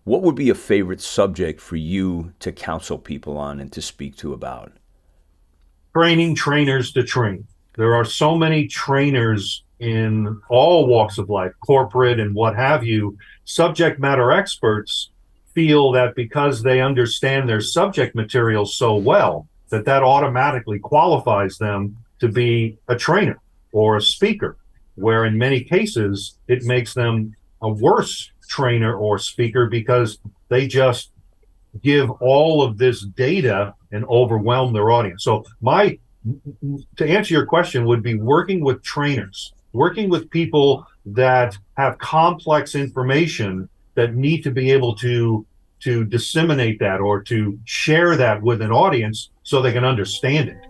what would be a favorite subject for you to counsel people on and to speak to about? Training trainers to train. There are so many trainers in all walks of life, corporate and what have you. Subject matter experts feel that because they understand their subject material so well, that automatically qualifies them to be a trainer or a speaker, where in many cases it makes them a worse trainer or speaker because they just give all of this data and overwhelm their audience. So my to answer your question would be working with trainers, working with people that have complex information that need to be able to disseminate that or to share that with an audience so they can understand it.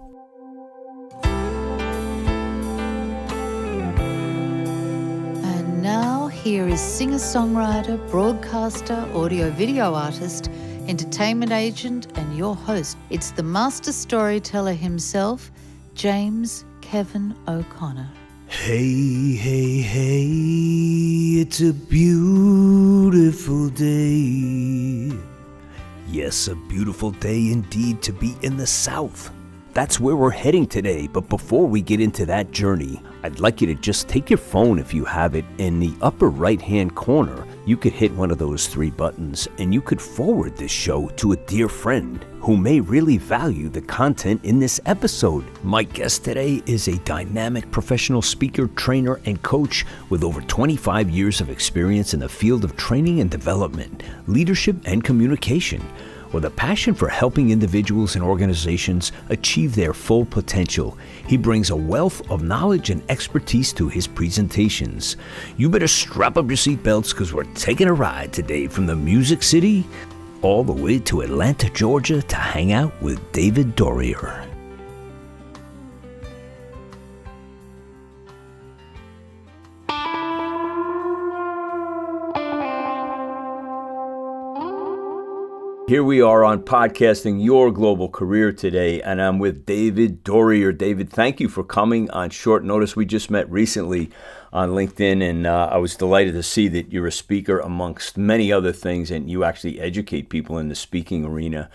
And now here is singer-songwriter, broadcaster, audio-video artist, entertainment agent, and your host. It's the master storyteller himself, James Kevin O'Connor. Hey, hey, hey, it's a beautiful day. Yes, a beautiful day indeed to be in the South. That's where we're heading today, but before we get into that journey, I'd like you to just take your phone, if you have it, in the upper right-hand corner. You could hit one of those three buttons and you could forward this show to a dear friend who may really value the content in this episode. My guest today is a dynamic professional speaker, trainer, and coach with over 25 years of experience in the field of training and development, leadership, and communication. With a passion for helping individuals and organizations achieve their full potential, he brings a wealth of knowledge and expertise to his presentations. You better strap up your seatbelts because we're taking a ride today from the Music City all the way to Atlanta, Georgia to hang out with David Doerrier. Here we are on Podcasting Your Global Career today, and I'm with David Doerrier. David, thank you for coming on short notice. We just met recently on LinkedIn, and I was delighted to see that you're a speaker amongst many other things, and you actually educate people in the speaking arena.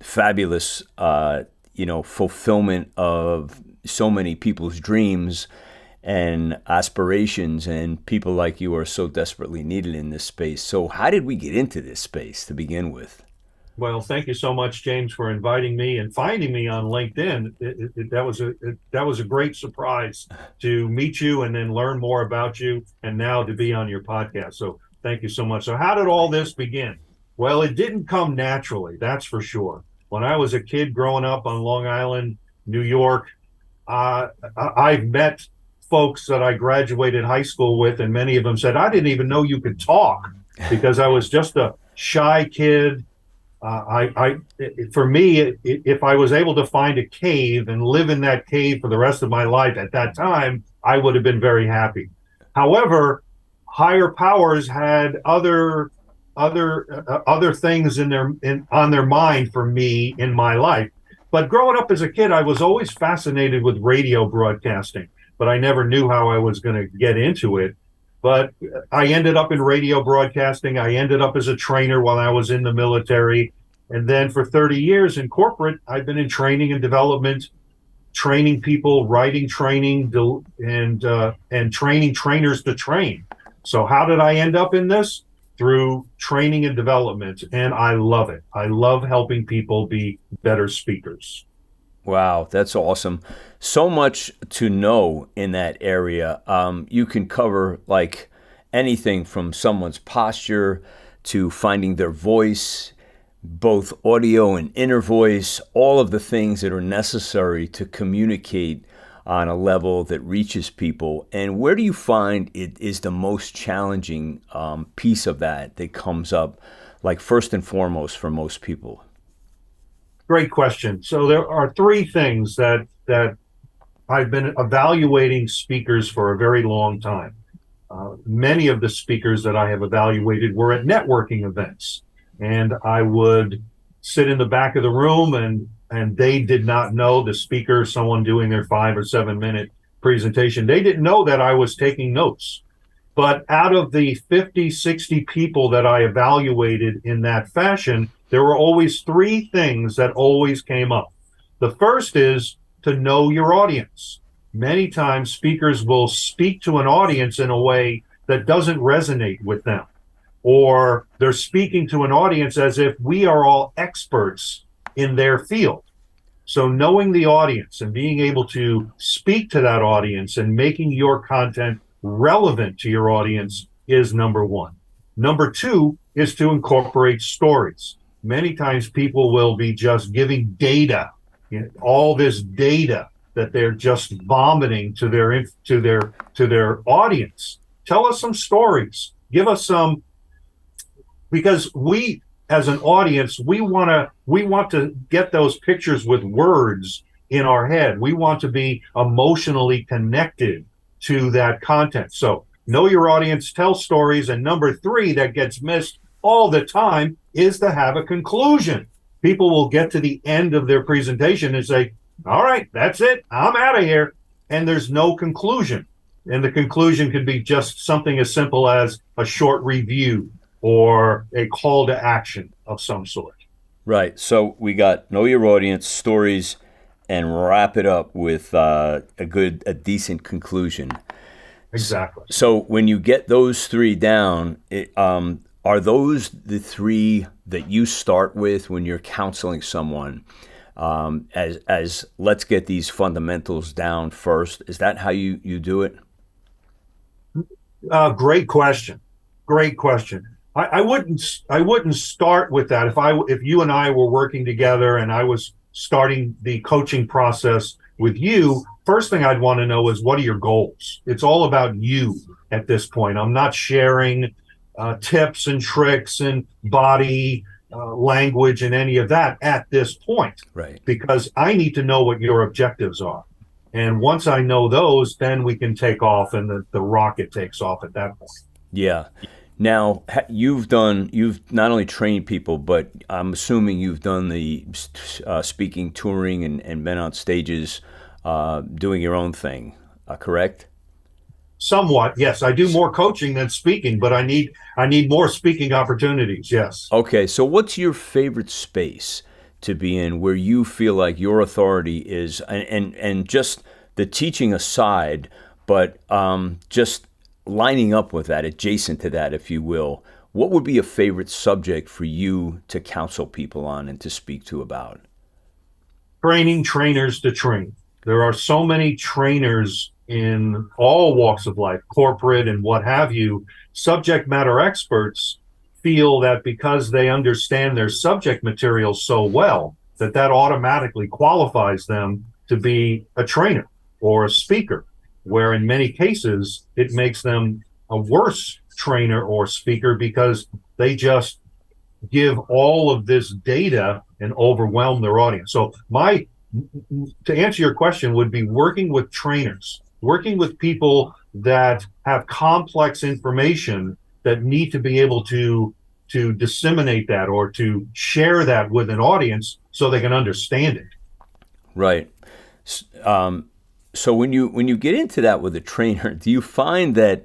Fabulous, fulfillment of so many people's dreams and aspirations, and people like you are so desperately needed in this space. So how did we get into this space to begin with? Well, thank you so much, James, for inviting me and finding me on LinkedIn. That was a great surprise to meet you and then learn more about you, and now to be on your podcast. So thank you so much. So how did all this begin? Well, it didn't come naturally, that's for sure. When I was a kid growing up on Long Island, New York, I've met folks that I graduated high school with, and many of them said, I didn't even know you could talk, because I was just a shy kid. For me, if I was able to find a cave and live in that cave for the rest of my life at that time, I would have been very happy. However, higher powers had other things on their mind for me in my life. But growing up as a kid, I was always fascinated with radio broadcasting, but I never knew how I was going to get into it. But I ended up in radio broadcasting. I ended up as a trainer while I was in the military. And then for 30 years in corporate, I've been in training and development, training people, writing training, and training trainers to train. So how did I end up in this? Through training and development. And I love it. I love helping people be better speakers. Wow, that's awesome. So much to know in that area. You can cover like anything from someone's posture to finding their voice, both audio and inner voice, all of the things that are necessary to communicate on a level that reaches people. And where do you find it is the most challenging piece of that comes up, like first and foremost for most people? Great question. So there are three things that I've been evaluating speakers for a very long time. Many of the speakers that I have evaluated were at networking events, and I would sit in the back of the room, and they did not know, the speaker, someone doing their 5 or 7 minute presentation, they didn't know that I was taking notes. But out of the 50, 60 people that I evaluated in that fashion, there were always three things that always came up. The first is to know your audience. Many times speakers will speak to an audience in a way that doesn't resonate with them, or they're speaking to an audience as if we are all experts in their field. So knowing the audience and being able to speak to that audience and making your content relevant to your audience is number one. Number two is to incorporate stories. Many times people will be just giving data, all this data that they're just vomiting to their audience. Tell us some stories. Give us some, because we as an audience, we want to get those pictures with words in our head. We want to be emotionally connected to that content. So know your audience, tell stories. And number three that gets missed all the time is to have a conclusion. People will get to the end of their presentation and say, all right, that's it, I'm out of here. And there's no conclusion. And the conclusion could be just something as simple as a short review or a call to action of some sort. Right. So we got know your audience, stories, and wrap it up with a decent conclusion. Exactly. So when you get those three down, are those the three that you start with when you're counseling someone? As let's get these fundamentals down first. Is that how you do it? Great question. Great question. I wouldn't start with that. If you and I were working together and I was starting the coaching process with you, first thing I'd want to know is, what are your goals? It's all about you at this point. I'm not sharing tips and tricks and body language and any of that at this point. Right. Because I need to know what your objectives are. And once I know those, then we can take off and the rocket takes off at that point. Yeah. Now, you've not only trained people, but I'm assuming you've done the speaking, touring, and been on stages doing your own thing, correct? Somewhat, yes. I do more coaching than speaking, but I need more speaking opportunities, yes. Okay, so what's your favorite space to be in where you feel like your authority is, and just the teaching aside, but just lining up with that, adjacent to that, if you will, what would be a favorite subject for you to counsel people on and to speak to about? Training trainers to train. There are so many trainers in all walks of life, corporate and what have you. Subject matter experts feel that because they understand their subject material so well, that automatically qualifies them to be a trainer or a speaker, where in many cases it makes them a worse trainer or speaker because they just give all of this data and overwhelm their audience. So to answer your question would be working with trainers, working with people that have complex information that need to be able to disseminate that or to share that with an audience so they can understand it. Right. So when you get into that with a trainer, do you find that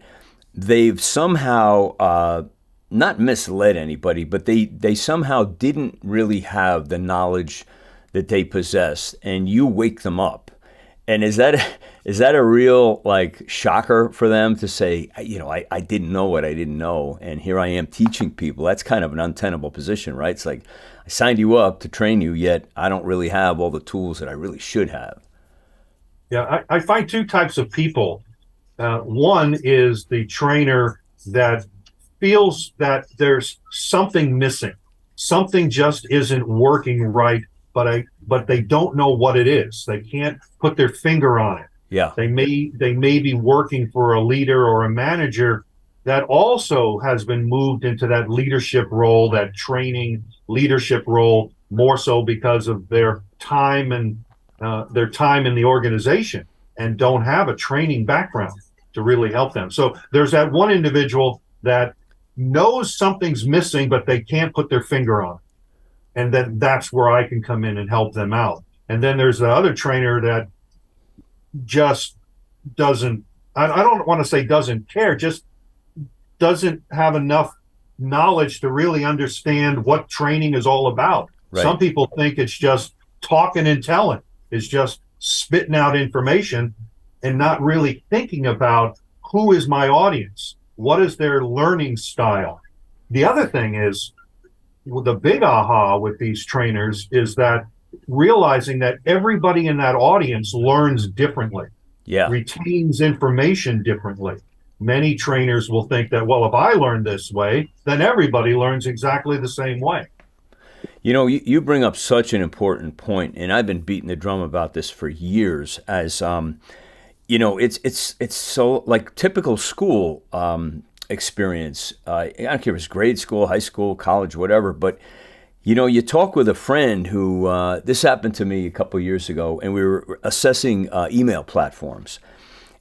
they've somehow not misled anybody, but they somehow didn't really have the knowledge that they possess, and you wake them up? And is that a real shocker for them to say, I didn't know what I didn't know, and here I am teaching people? That's kind of an untenable position, right? It's like, I signed you up to train you, yet I don't really have all the tools that I really should have. Yeah, I find two types of people. One is the trainer that feels that there's something missing. Something just isn't working right, but they don't know what it is. They can't put their finger on it. Yeah. They may be working for a leader or a manager that also has been moved into that leadership role, that training leadership role, more so because of their time in the organization, and don't have a training background to really help them. So there's that one individual that knows something's missing, but they can't put their finger on it. And then that's where I can come in and help them out. And then there's the other trainer that just doesn't, I don't want to say doesn't care, just doesn't have enough knowledge to really understand what training is all about. Right. Some people think it's just talking and telling, it's just spitting out information and not really thinking about who is my audience, what is their learning style. The other thing is, the big aha with these trainers is that realizing that everybody in that audience learns differently, retains information differently. Many trainers will think that, well, if I learn this way, then everybody learns exactly the same way. You know, you bring up such an important point, and I've been beating the drum about this for years. As you know, it's so like typical school experience. I don't care if it's grade school, high school, college, whatever. But you know, you talk with a friend who this happened to me a couple of years ago, and we were assessing email platforms,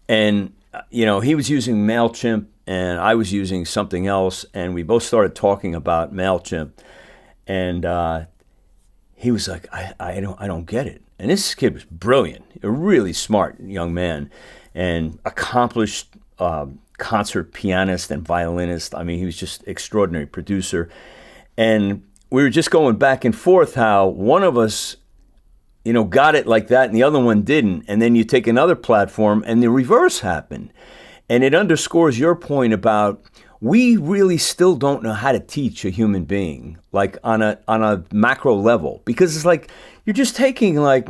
and you know, he was using MailChimp and I was using something else, and we both started talking about MailChimp, and he was like, I don't get it. And this kid was brilliant, a really smart young man, and accomplished concert pianist and violinist. I mean, he was just extraordinary producer. And we were just going back and forth how one of us, you know, got it like that and the other one didn't. And then you take another platform and the reverse happened. And it underscores your point about we really still don't know how to teach a human being, like on a macro level, because it's like you're just taking like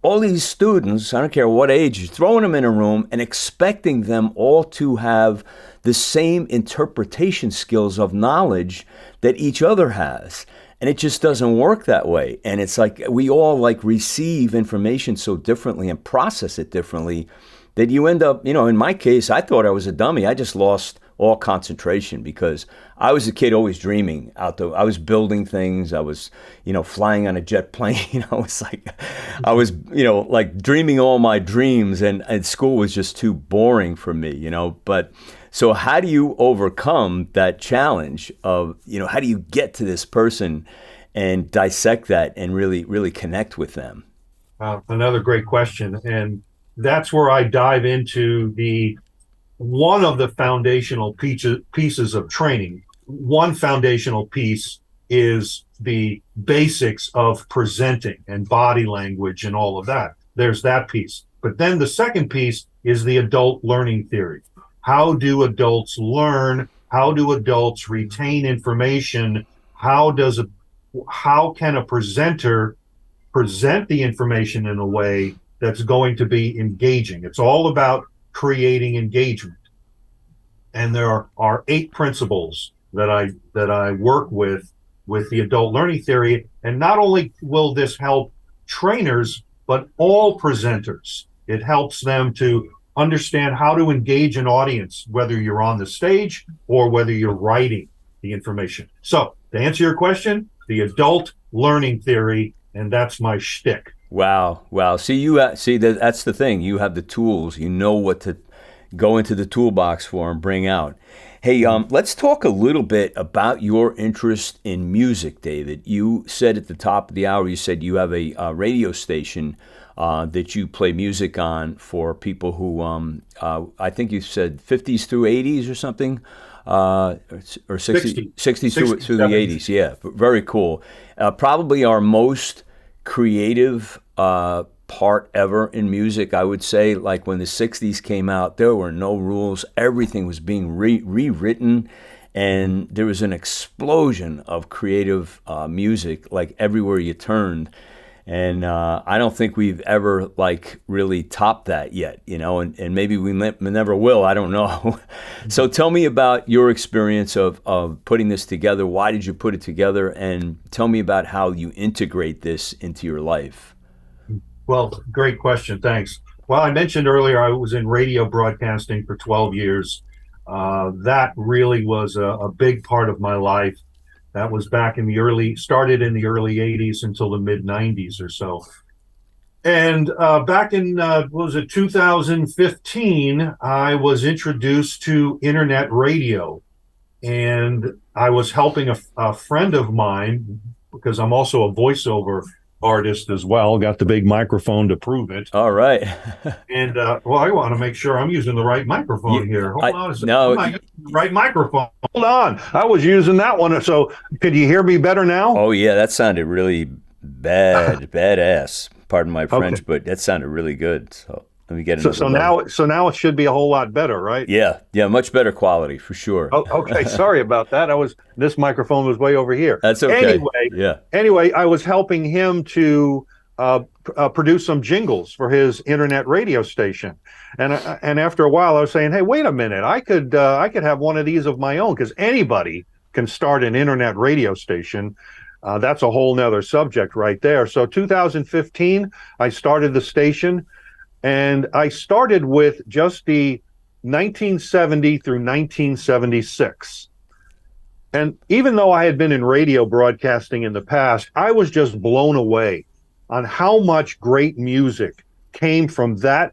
all these students, I don't care what age, you're throwing them in a room and expecting them all to have the same interpretation skills of knowledge that each other has. And it just doesn't work that way. And it's like we all like receive information so differently and process it differently that you end up, you know, in my case, I thought I was a dummy. I just lost all concentration because I was a kid always dreaming out there. I was building things. I was, you know, flying on a jet plane. I was like, I was, you know, like dreaming all my dreams, and school was just too boring for me, you know. But so how do you overcome that challenge of, you know, how do you get to this person and dissect that and really, really connect with them? Another great question. And that's where I dive into one of the foundational pieces of training. One foundational piece is the basics of presenting and body language and all of that. There's that piece. But then the second piece is the adult learning theory. How do adults learn? How do adults retain information? How can a presenter present the information in a way that's going to be engaging? It's all about creating engagement. And there are 8 principles that I work with the adult learning theory. And not only will this help trainers, but all presenters. It helps them to understand how to engage an audience, whether you're on the stage or whether you're writing the information. So to answer your question, the adult learning theory, and that's my shtick. Wow. See, that's the thing. You have the tools. You know what to go into the toolbox for and bring out. Hey, let's talk a little bit about your interest in music, David. You said at the top of the hour, you said you have a radio station that you play music on for people who, I think you said 50s through 80s or something, or 60s through the 80s. Yeah, very cool. Probably our most creative part ever in music, I would say. Like when the 60s came out, there were no rules. Everything was being rewritten, and there was an explosion of creative music like everywhere you turned. And I don't think we've ever like really topped that yet, you know, and maybe we never will. I don't know. So tell me about your experience of putting this together. Why did you put it together? And tell me about how you integrate this into your life. Well, great question. Thanks. Well, I mentioned earlier I was in radio broadcasting for 12 years. That really was a big part of my life. That was back started in the early 80s until the mid 90s or so. And back in, 2015, I was introduced to internet radio. And I was helping a friend of mine, because I'm also a voiceover artist as well. Got the big microphone to prove it. All right. And well, I want to make sure I'm using the right microphone here. Hold on a second. No, I'm not using the right microphone. Hold on. I was using that one. So could you hear me better now? oh yeah, that sounded really badass. Pardon my French, Okay. but that sounded really good. So let me get So, another so one. now it should be a whole lot better, right? Yeah, much better quality for sure. Oh, okay. Sorry about that. This microphone was way over here. That's okay. Anyway, Yeah. I was helping him to produce some jingles for his internet radio station, and after a while, I was saying, "Hey, wait a minute! I could have one of these of my own because anybody can start an internet radio station." That's a whole nother subject right there. So 2015, I started the station, and I started with just the 1970 through 1976. And even though I had been in radio broadcasting in the past, I was just blown away on how much great music came from that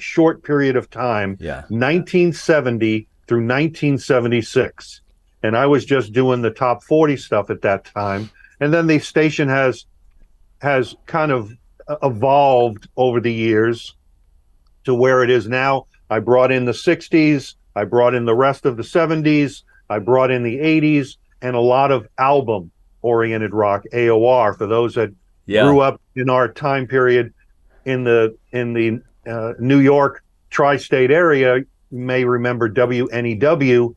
short period of time, Yeah. 1970 through 1976. And I was just doing the top 40 stuff at that time. And then the station has kind of evolved over the years to where it is now. I brought in the 60s, I brought in the rest of the 70s, I brought in the 80s, and a lot of album oriented rock, AOR, for those that grew up in our time period in the New York tri-state area. You may remember WNEW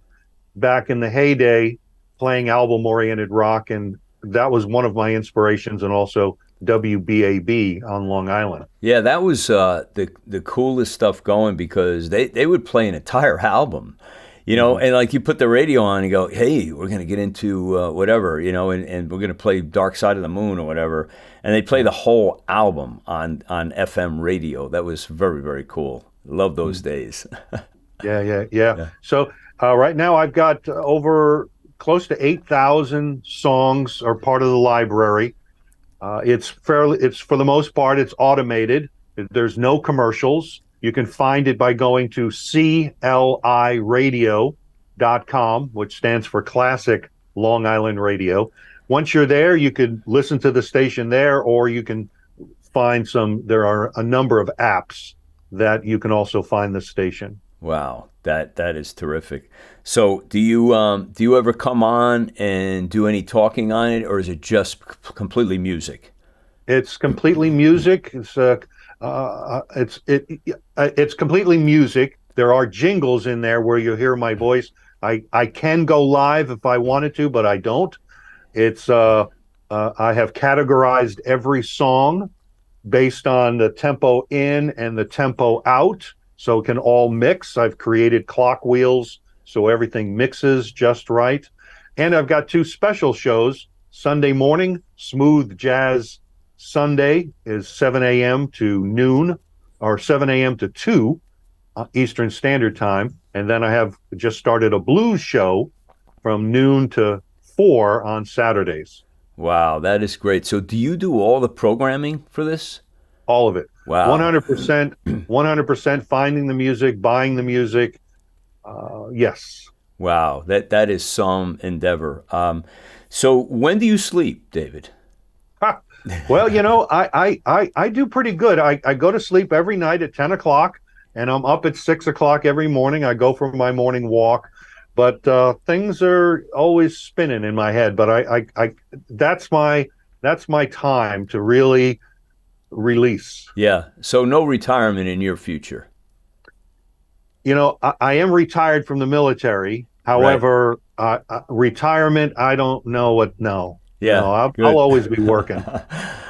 back in the heyday, playing album oriented rock, and that was one of my inspirations, and also WBAB on Long Island. Yeah, that was the coolest stuff going because they would play an entire album, and like you put the radio on and go, hey, we're going to get into whatever, and we're going to play Dark Side of the Moon or whatever. And they play the whole album on FM radio. That was very, very cool. Love those days. Yeah. So right now I've got over close to 8,000 songs are part of the library. It's for the most part, it's automated. There's no commercials. You can find it by going to cliradio.com, which stands for Classic Long Island Radio. Once you're there, you could listen to the station there, or you can find there are a number of apps that you can also find the station. Wow, that is terrific. So do you ever come on and do any talking on it, or is it just completely music? It's completely music. It's completely music. There are jingles in there where you hear my voice. I can go live if I wanted to, but I don't. It's I have categorized every song based on the tempo in and the tempo out, so it can all mix. I've created clock wheels so everything mixes just right. And I've got two special shows. Sunday morning, Smooth Jazz Sunday is 7 a.m. to noon, or 7 a.m. to 2 Eastern Standard Time. And then I have just started a blues show from noon to 4 on Saturdays. Wow, that is great. So do you do all the programming for this? All of it. Wow. 100% finding the music, buying the music. Yes. Wow, that is some endeavor. So when do you sleep, David? Well, I do pretty good. I go to sleep every night at 10 o'clock, and I'm up at 6 o'clock every morning. I go for my morning walk, but things are always spinning in my head. But I that's my time to really release. Yeah. So no retirement in your future. I am retired from the military. However, retirement, I don't know what. No. Yeah. No, I'll always be working.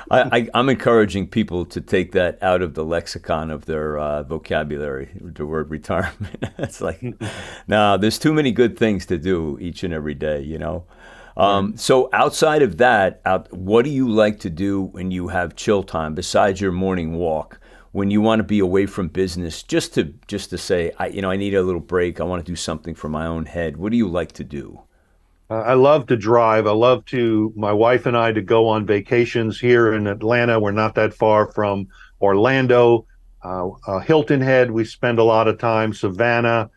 I'm encouraging people to take that out of the lexicon of their vocabulary, the word retirement. It's like, no, there's too many good things to do each and every day, So outside of that, what do you like to do when you have chill time besides your morning walk? When you want to be away from business, just to say, I need a little break. I want to do something for my own head. What do you like to do? I love to drive. My wife and I, to go on vacations here in Atlanta. We're not that far from Orlando, Hilton Head. We spend a lot of time, Savannah,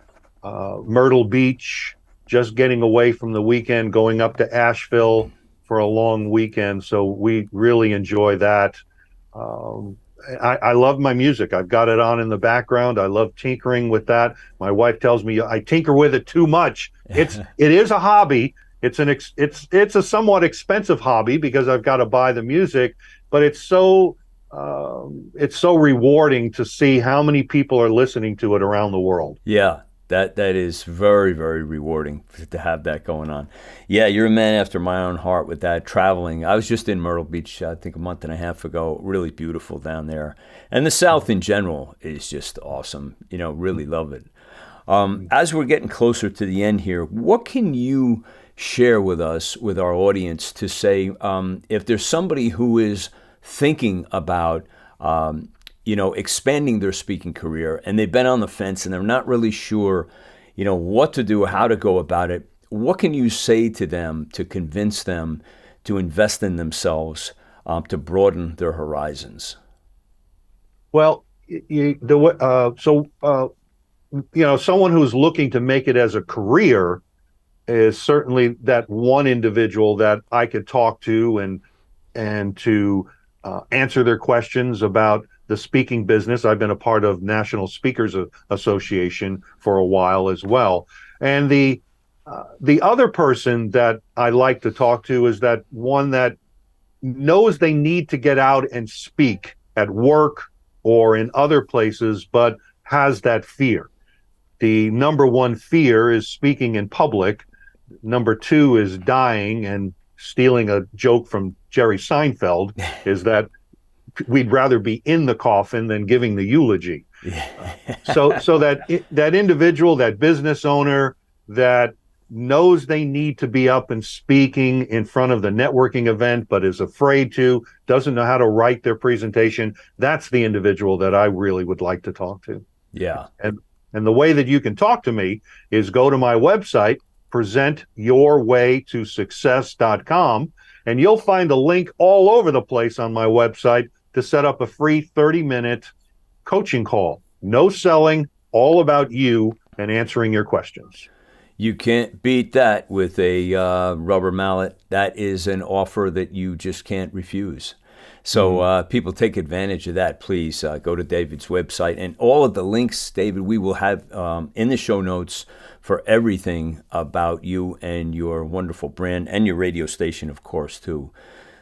Myrtle Beach, just getting away from the weekend, going up to Asheville, for a long weekend. So we really enjoy that. I love my music. I've got it on in the background. I love tinkering with that. My wife tells me I tinker with it too much. It is a hobby. It's a somewhat expensive hobby because I've got to buy the music, but it's so rewarding to see how many people are listening to it around the world. Yeah. That is very, very rewarding to have that going on. Yeah, you're a man after my own heart with that traveling. I was just in Myrtle Beach, I think a month and a half ago. Really beautiful down there. And the South in general is just awesome. Really love it. As we're getting closer to the end here, what can you share with us, with our audience, to say if there's somebody who is thinking about expanding their speaking career, and they've been on the fence and they're not really sure, what to do, how to go about it. What can you say to them to convince them to invest in themselves, to broaden their horizons? Well, someone who's looking to make it as a career is certainly that one individual that I could talk to and to answer their questions about the speaking business. I've been a part of National Speakers Association for a while as well. And the other person that I like to talk to is that one that knows they need to get out and speak at work or in other places, but has that fear. The number one fear is speaking in public. Number two is dying, and stealing a joke from Jerry Seinfeld is that we'd rather be in the coffin than giving the eulogy. So that individual, that business owner that knows they need to be up and speaking in front of the networking event, but is afraid to, doesn't know how to write their presentation, that's the individual that I really would like to talk to. Yeah. And the way that you can talk to me is go to my website, presentyourwaytosuccess.com, and you'll find a link all over the place on my website to set up a free 30-minute coaching call. No selling, all about you and answering your questions. You can't beat that with a rubber mallet. That is an offer that you just can't refuse. So people, take advantage of that. Please go to David's website. And all of the links, David, we will have in the show notes for everything about you and your wonderful brand and your radio station, of course, too.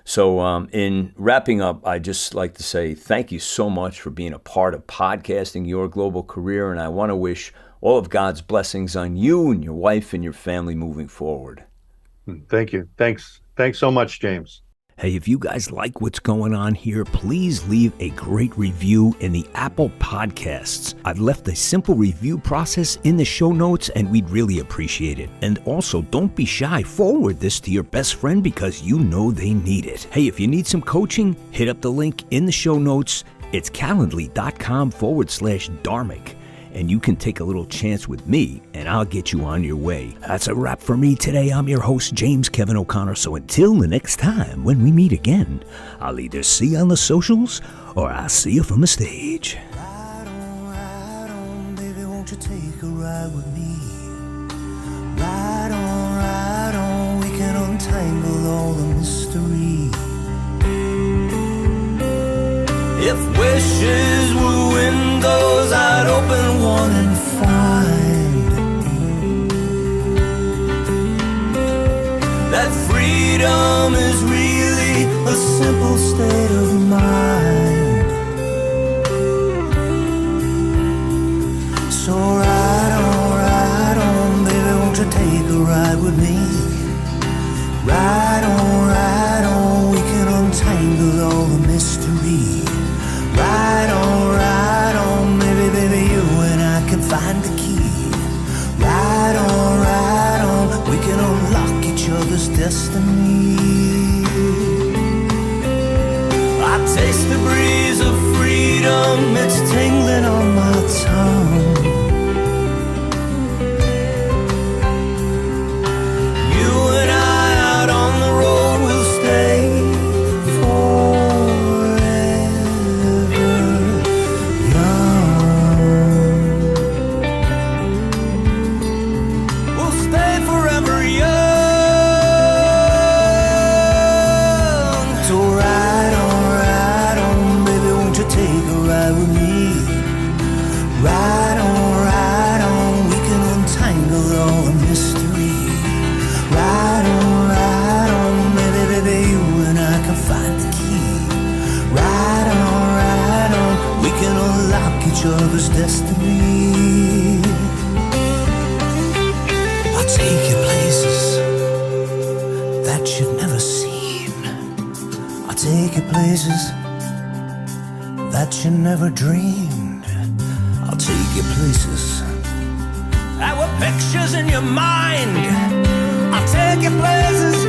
So in wrapping up, I'd just like to say thank you so much for being a part of podcasting your global career. And I want to wish all of God's blessings on you and your wife and your family moving forward. Thank you. Thanks so much, James. Hey, if you guys like what's going on here, please leave a great review in the Apple Podcasts. I've left a simple review process in the show notes, and we'd really appreciate it. And also, don't be shy. Forward this to your best friend because you know they need it. Hey, if you need some coaching, hit up the link in the show notes. It's calendly.com/Dharmic. And you can take a little chance with me, and I'll get you on your way. That's a wrap for me today. I'm your host, James Kevin O'Connor. So until the next time when we meet again, I'll either see you on the socials or I'll see you from the stage. Ride on, baby, won't you take a ride with me? Ride on, we can untangle all the mystery. If wishes were windows, I'd open one and find that freedom is really a simple state of mind. So ride on, baby, won't you take a ride with me? Ride on, we can untangle all the mystery. Ride on, baby, you and I can find the key. Ride on, we can unlock each other's destiny. I taste the breeze of freedom, it's tingling on my tongue. You and I out on the road will stay that you've never seen. I'll take you places that you never dreamed. I'll take you places that were pictures in your mind. I'll take you places